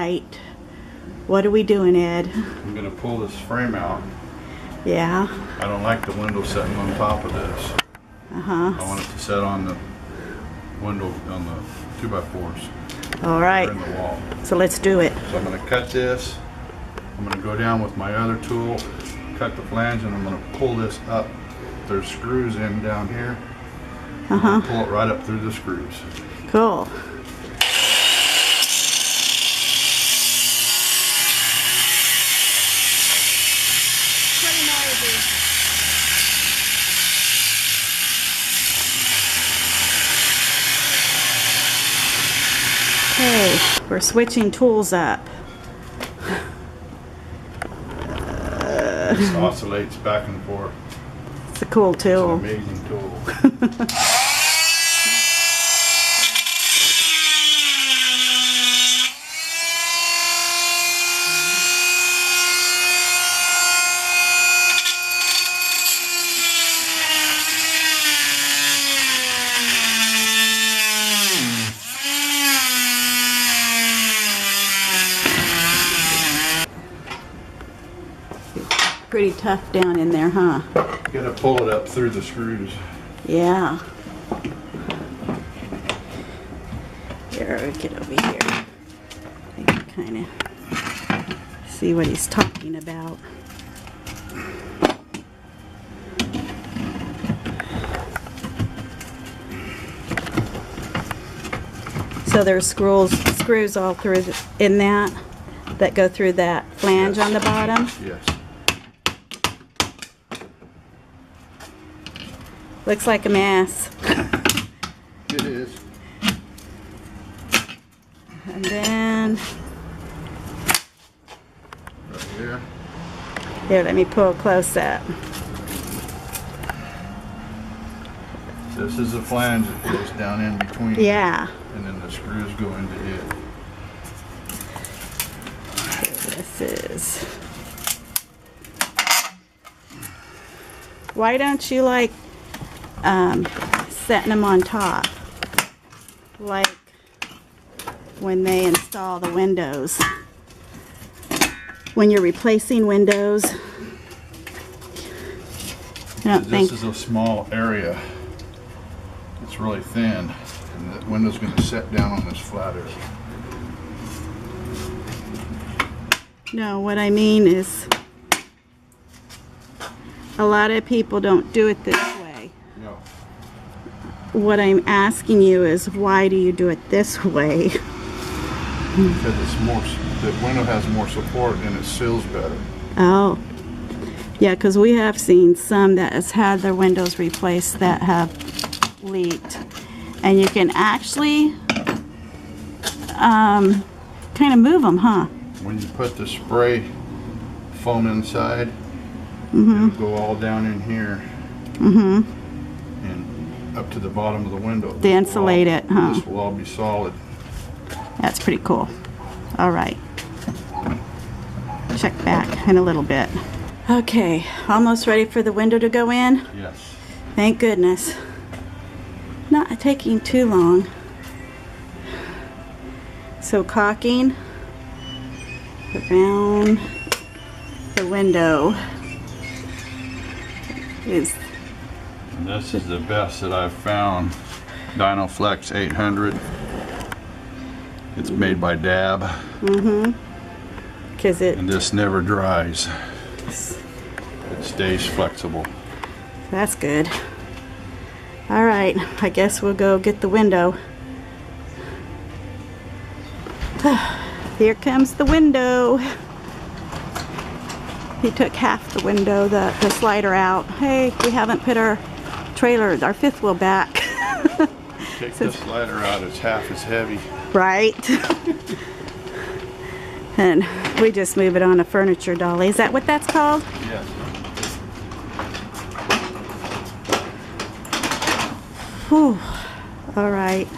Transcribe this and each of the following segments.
right. What are we doing, Ed? I'm going to pull this frame out. Yeah. I don't like the window sitting on top of this. Uh-huh. I want it to set on the window, on the 2x4s. All right. In the wall. So let's do it. So I'm going to cut this. I'm going to go down with my other tool, cut the flange, and I'm going to pull this up. There's screws in down here. Uh-huh. Pull it right up through the screws. Cool. Okay, we're switching tools up. This oscillates back and forth. It's a cool tool. It's an amazing tool. Pretty tough down in there, huh? You gotta pull it up through the screws. Yeah. Here, get over here. I can kind of see what he's talking about. So there's screws all through in that go through that flange on the bottom? Yes. Looks like a mess. It is. And then Right here. here, let me pull close up. This is the flange that goes down in between. Yeah. And then the screws go into it. Here this is. Why don't you like setting them on top? Like when they install the windows. When you're replacing windows. I don't think. This is a small area. It's really thin. And the window's going to set down on this flat area. No, what I mean is a lot of people don't do it this way. No. What I'm asking you is, why do you do it this way? Because it's more, the window has more support and it seals better. Oh. Yeah, because we have seen some that has had their windows replaced that have leaked. And you can actually kind of move them, huh? When you put the spray foam inside, it'll go all down in here and up to the bottom of the window. To insulate it, huh? This will all be solid. That's pretty cool. All right. Check back in a little bit. Okay, almost ready for the window to go in? Yes. Thank goodness. Not taking too long. So caulking around the window is. And this is the best that I've found. Dynaflex 800. It's made by Dab. Because it. And this never dries. It stays flexible. That's good. All right, I guess we'll go get the window. Here comes the window. He took half the window, the slider out. Hey, we haven't put our trailer, our fifth wheel back. Take the slider out, it's half as heavy. Right. And we just move it on a furniture dolly. Is that what that's called? Yes. Whew. All right.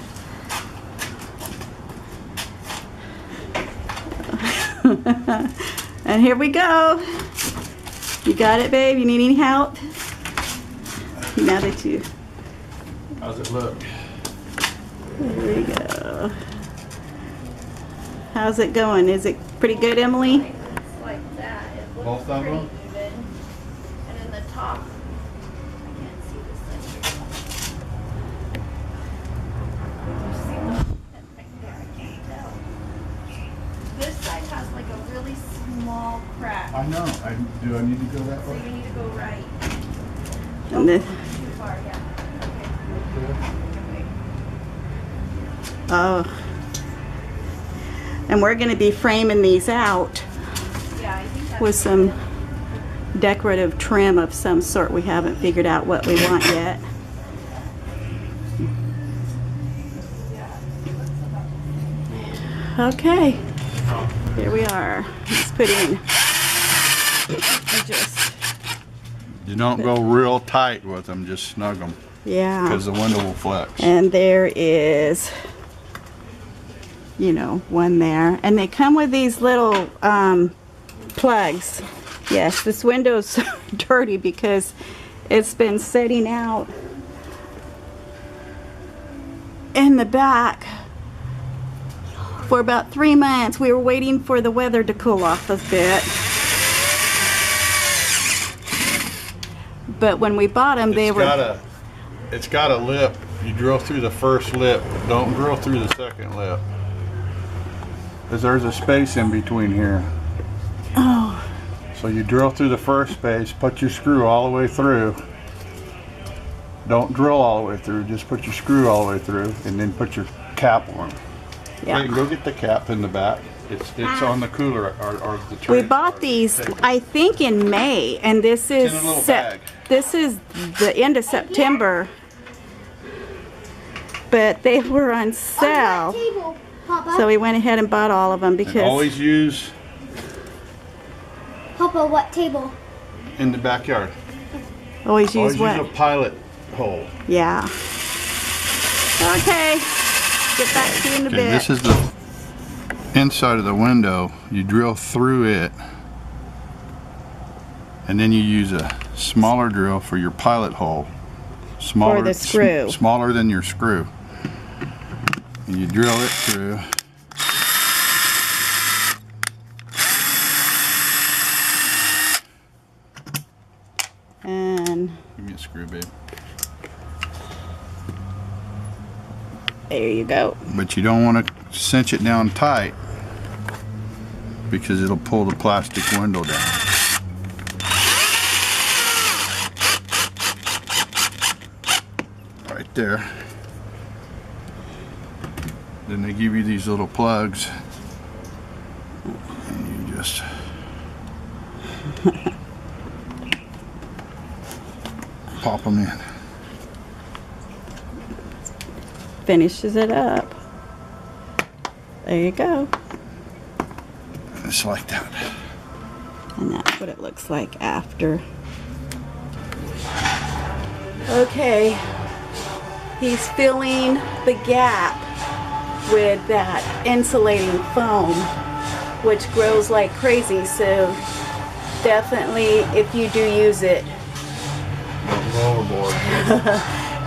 And here we go. You got it, babe? You need any help? Now that you... How's it look? There we go. How's it going? Is it pretty good, Emily? It's like that. It looks Both of pretty them? even. And in the top, I can't see this thing. You see the right there? I can't tell. This side has like a really small crack. I know. Do I need to go that So way? you need to go right. And the- Too far, yeah. Okay. oh. And we're going to be framing these out Yeah, I think that's with some decorative trim of some sort. We haven't figured out what we want yet. Okay, here we are. Let's put in just, You don't go real tight with them, just snug them, yeah. because the window will flex. And there is, you know, one there. And they come with these little plugs. Yes, this window's so dirty because it's been sitting out in the back for about 3 months. We were waiting for the weather to cool off a bit. But when we bought them, they were... It's got a lip. You drill through the first lip. Don't drill through the second lip. Because there's a space in between here. Oh, So you drill through the first space, put your screw all the way through. Don't drill all the way through, just put your screw all the way through and then put your cap on. yeah. Wait, go get the cap in the back. It's on the cooler or the tray. We bought these, I think, in May, and this is in a little bag. this is the end of September. But they were on sale, table, Papa. so we went ahead and bought all of them And because always use Papa, what table? in the backyard. always use Always what? use a pilot hole. Yeah. Okay. Get back to you in a Okay, bit. this is the inside of the window. You drill through it, and then you use a smaller drill for your pilot hole. Smaller, the screw. Smaller than your screw. And you drill it through. And Give me a screw, babe. there you go. But you don't want to cinch it down tight because it'll pull the plastic window down. Right there. Then they give you these little plugs and you just pop them in. Finishes it up. There you go. Just like that. And that's what it looks like after. Okay, he's filling the gap with that insulating foam, which grows like crazy, so definitely if you do use it, Overboard.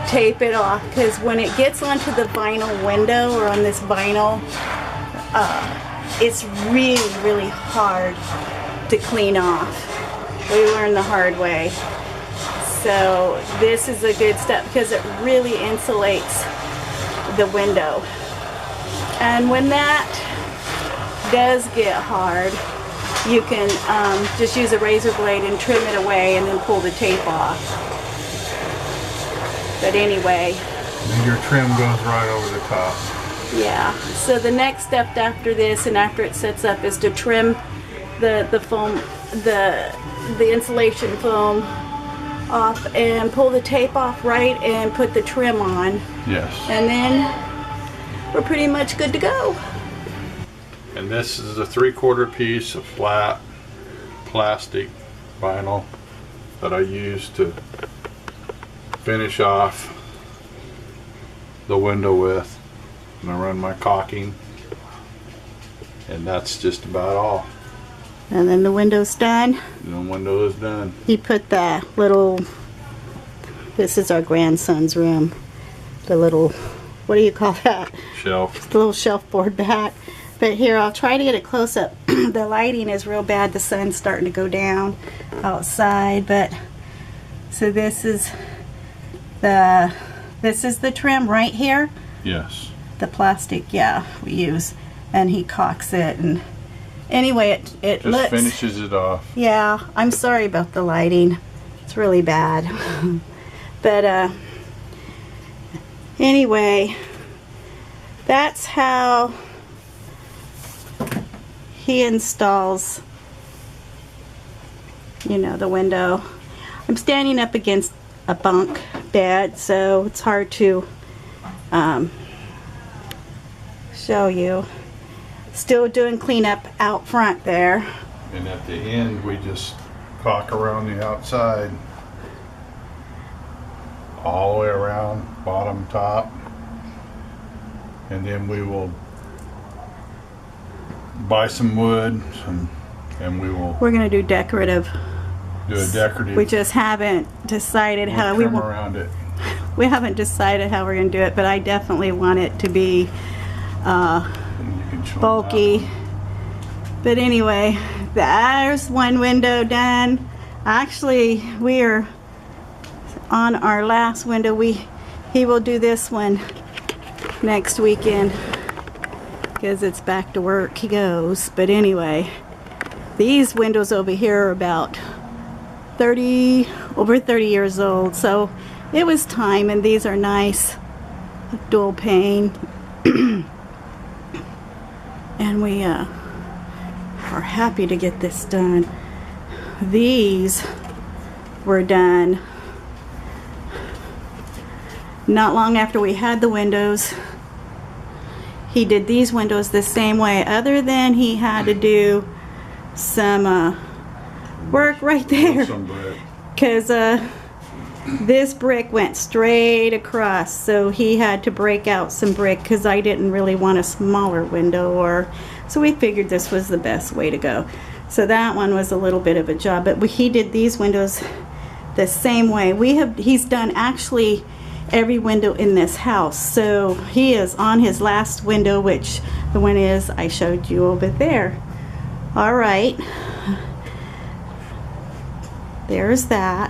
tape it off, because when it gets onto the vinyl window or on this vinyl, it's really hard to clean off. We learned the hard way. So this is a good step because it really insulates the window. And when that does get hard, you can just use a razor blade and trim it away and then pull the tape off. But anyway, And your trim goes right over the top. yeah. So the next step after this and after it sets up is to trim the foam, the insulation foam off and pull the tape off right and put the trim on. Yes. And then we're pretty much good to go. And this is a 3/4 piece of flat plastic vinyl that I use to finish off the window with. And I run my caulking, and that's just about all. And then the window's done. And the window is done. He put the little, this is our grandson's room, the little, what do you call that? Shelf. The little shelf board back. But here, I'll try to get it close up. The lighting is real bad. The sun's starting to go down outside, but so this is the trim right here. Yes. The plastic, yeah, we use, and he caulks it, and anyway, it Just looks, finishes it off. yeah. I'm sorry about the lighting. It's really bad. But anyway, that's how he installs, you know, the window. I'm standing up against a bunk bed, so it's hard to show you. Still doing cleanup out front there. And at the end, we just caulk around the outside, all the way around, bottom, top, and then we will buy some wood, and we will We're gonna do decorative. do a decorative. We just haven't decided how we trim around it. We haven't decided how we're gonna do it, but I definitely want it to be And you can show them bulky. that But anyway, there's one window done. Actually, we are on our last window. He will do this one next weekend because it's back to work. He goes. But anyway, these windows over here are about over 30 years old, so it was time. And these are nice, dual pane. And we are happy to get this done. These were done not long after we had the windows. He did these windows the same way, other than he had to do some work right there, some brick. because this brick went straight across, so he had to break out some brick because I didn't really want a smaller window, so we figured this was the best way to go. So that one was a little bit of a job, but he did these windows the same way. He's done actually every window in this house, so he is on his last window, which the one is I showed you over there. All right, there's that.